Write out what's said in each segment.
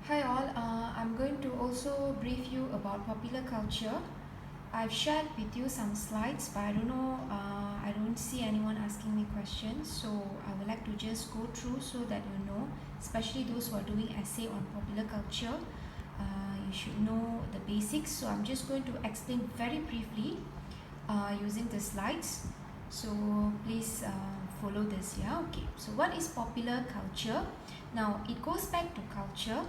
Hi all, I'm going to also brief you about popular culture. I've shared with you some slides, but I don't know, I don't see anyone asking me questions, so I would like to just go through so that you know, especially those who are doing essay on popular culture, you should know the basics. So I'm just going to explain very briefly using the slides. So please follow this. Yeah, okay. So what is popular culture? Now it goes back to culture.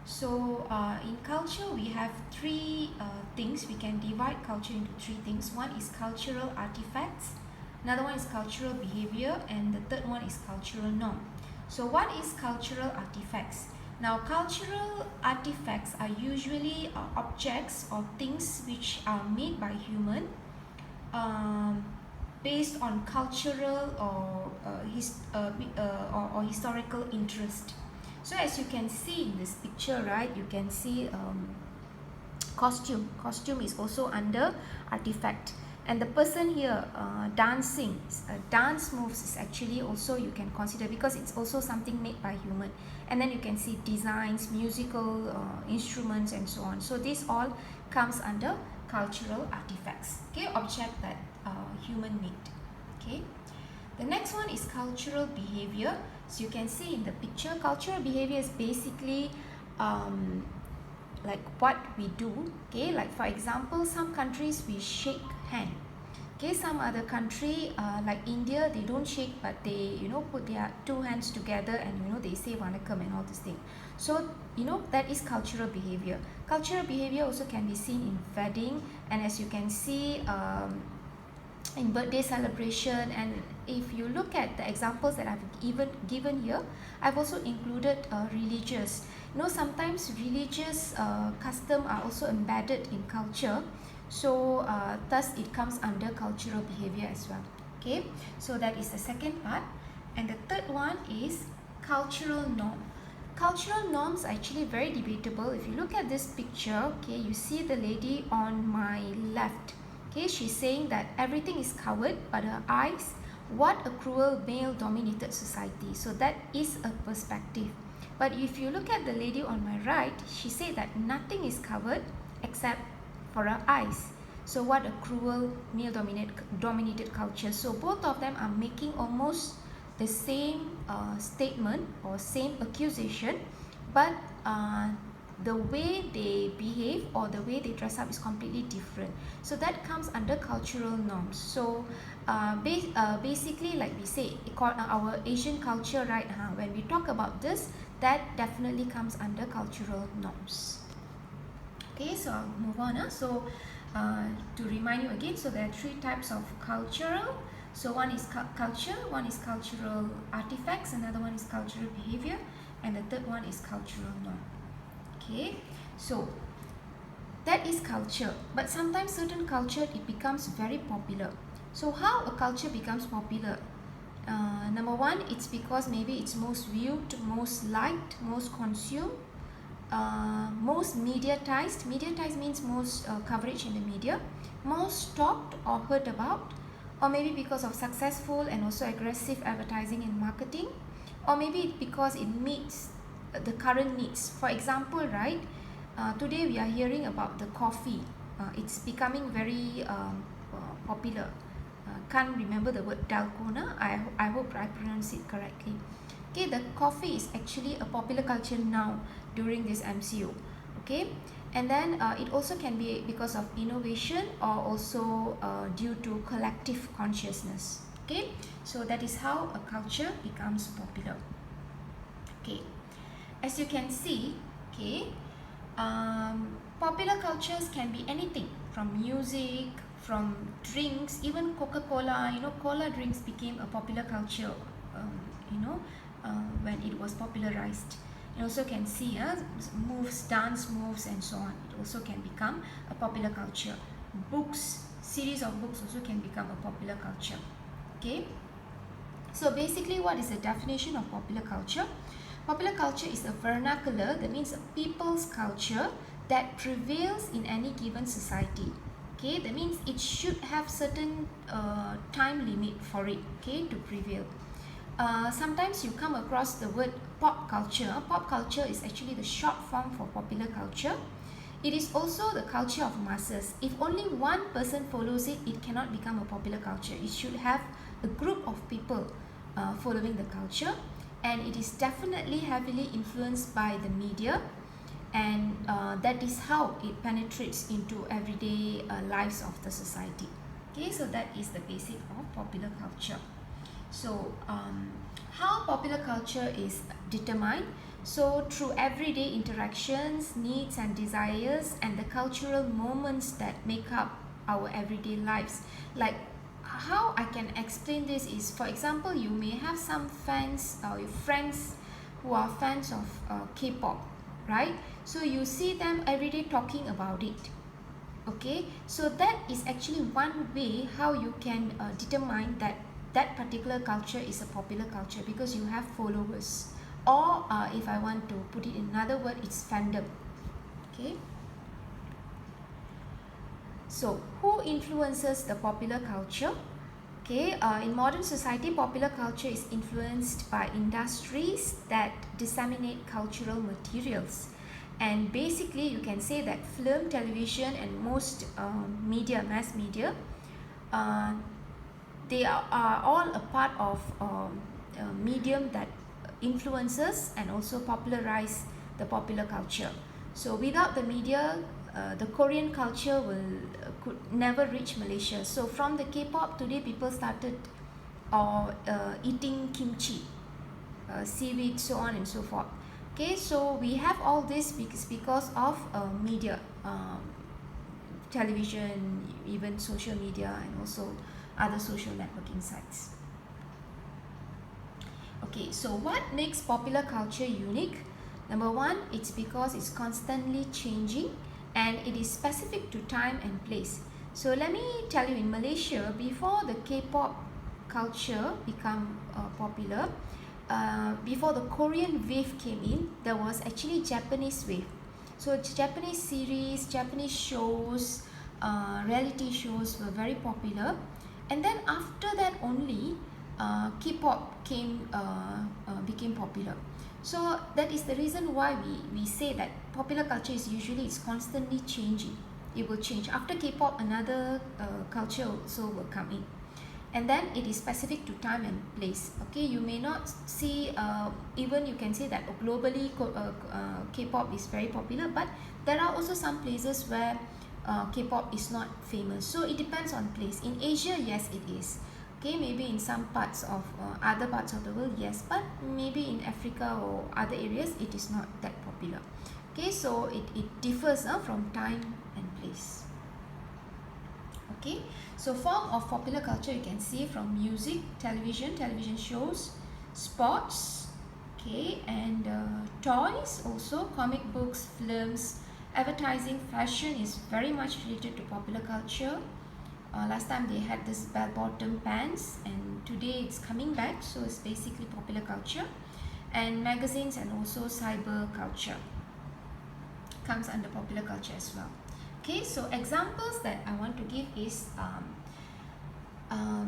So in culture we have three things. We can divide culture into three things. One is cultural artifacts, another one is cultural behavior, and the third one is cultural norm. So what is cultural artifacts? Now cultural artifacts are usually objects or things which are made by human um, based on cultural or historical interest. So as you can see in this picture, right, you can see costume is also under artifact, and the person here dancing, dance moves is actually also you can consider because it's also something made by human. And then you can see designs, musical instruments, and so on. So this all comes under cultural artifacts, okay, object that human made. Okay, the next one is cultural behavior. So you can see in the picture, cultural behavior is basically like what we do. Okay, like for example, some countries we shake hand. Okay, some other country like India, they don't shake, but they put their two hands together and they say vanakkam and all this thing. So that is cultural behavior. Cultural behavior also can be seen in wedding, and as you can see in birthday celebration. And if you look at the examples that I've even given here, I've also included religious. Sometimes religious custom are also embedded in culture, so thus it comes under cultural behavior as well. Okay, so that is the second part. And the third one is cultural norm. Cultural norms are actually very debatable. If you look at this picture, okay, you see the lady on my left. Okay, she's saying that everything is covered but her eyes. What a cruel male-dominated society. So that is a perspective. But if you look at the lady on my right, she said that nothing is covered except for her eyes. So what a cruel male-dominated culture. So both of them are making almost the same statement or same accusation, but the way they behave or the way they dress up is completely different. So that comes under cultural norms. So basically, like we say, our Asian culture, right, when we talk about this, that definitely comes under cultural norms. Okay, so I'll move on. So to remind you again, so there are three types of cultural. So one is culture, one is cultural artifacts, another one is cultural behavior, and the third one is cultural norm. Okay, so that is culture. But sometimes certain culture, it becomes very popular. So how a culture becomes popular? Number one, it's because maybe it's most viewed, most liked, most consumed, most mediatized. Mediatized means most coverage in the media, most talked or heard about, or maybe because of successful and also aggressive advertising and marketing, or maybe because it meets the current needs. For example, right, today we are hearing about the coffee. It's becoming very popular. Can't remember the word dalgona. I hope I pronounce it correctly. Okay, the coffee is actually a popular culture now during this MCO. Okay, and then it also can be because of innovation or also due to collective consciousness. Okay, so that is how a culture becomes popular. Okay, as you can see, okay, popular cultures can be anything from music, from drinks, even Coca-Cola. Cola drinks became a popular culture when it was popularized. You also can see moves, dance moves, and so on. It also can become a popular culture. Books, series of books also can become a popular culture. Okay, so basically, what is the definition of popular culture? Popular culture is a vernacular, that means a people's culture that prevails in any given society. Okay, that means it should have certain time limit for it, okay, to prevail. Sometimes you come across the word pop culture. Pop culture is actually the short form for popular culture. It is also the culture of masses. If only one person follows it, it cannot become a popular culture. It should have a group of people following the culture, and it is definitely heavily influenced by the media, and that is how it penetrates into everyday lives of the society. Okay, so that is the basic of popular culture. So how popular culture is determined? So through everyday interactions, needs and desires, and the cultural moments that make up our everyday lives. Like how I can explain this is, for example, you may have some fans or your friends who are fans of K-pop, right? So you see them every day talking about it. Okay, so that is actually one way how you can determine that that particular culture is a popular culture, because you have followers, or if I want to put it in another word, it's fandom. Okay, so who influences the popular culture? Okay, in modern society, popular culture is influenced by industries that disseminate cultural materials. And basically, you can say that film, television, and most media, mass media, uh, they are all a part of a medium that influences and also popularize the popular culture. So without the media, the Korean culture could never reach Malaysia. So from the K-pop, today people started eating kimchi, seaweed, so on and so forth. Okay, so we have all this because of media, television, even social media, and also other social networking sites. Okay, so what makes popular culture unique? Number one, it's because it's constantly changing and it is specific to time and place. So let me tell you, in Malaysia, before the K-pop culture become popular, before the Korean wave came in, there was actually Japanese wave. So Japanese series, Japanese shows, reality shows were very popular, and then after that only K-pop became popular. So that is the reason why we say that popular culture is usually it's constantly changing. It will change. After K-pop, another culture also will come in, and then it is specific to time and place. Okay, you may not see, even you can say that globally K-pop is very popular, but there are also some places where K-pop is not famous. So it depends on place. In Asia, yes, it is. Okay, maybe in some parts of other parts of the world, yes, but maybe in Africa or other areas, it is not that popular. Okay, so it differs from time and place. Okay, so form of popular culture you can see from music, television shows, sports, okay, and toys, also comic books, films, advertising, fashion is very much related to popular culture. Last time they had this bell-bottom pants, and today it's coming back, so it's basically popular culture. And magazines and also cyber culture comes under popular culture as well. Okay, so examples that I want to give is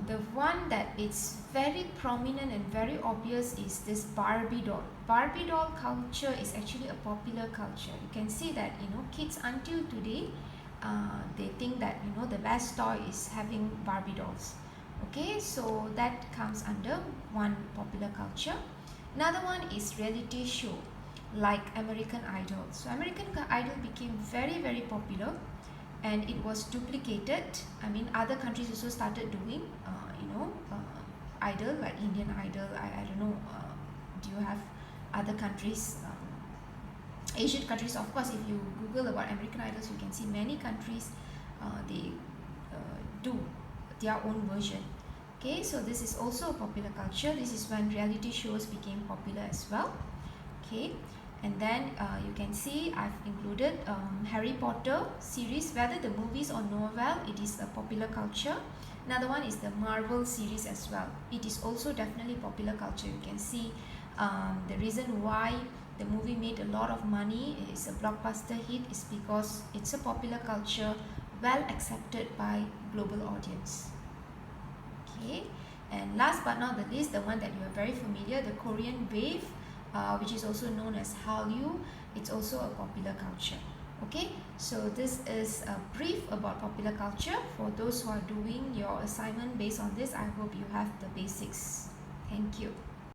the one that is very prominent and very obvious is this Barbie doll. Barbie doll culture is actually a popular culture. You can see that, you know, kids until today, they think that, you know, the best toy is having Barbie dolls. Okay, so that comes under one popular culture. Another one is reality show, like American Idol. So American Idol became very popular, and it was duplicated. I mean, other countries also started doing idol, like Indian Idol. I don't know, do you have other countries, Asian countries? Of course, if you Google about American Idols, you can see many countries they do their own version. Okay, so this is also a popular culture. This is when reality shows became popular as well. Okay, and then you can see I've included Harry Potter series, whether the movies or novel, it is a popular culture. Another one is the Marvel series as well. It is also definitely popular culture. You can see the reason why the movie made a lot of money, is a blockbuster hit, is because it's a popular culture, well accepted by global audience. Okay, and last but not the least, the one that you are very familiar, the Korean wave. which is also known as Hallyu. It's also a popular culture. Okay, so this is a brief about popular culture. For those who are doing your assignment based on this, I hope you have the basics. Thank you.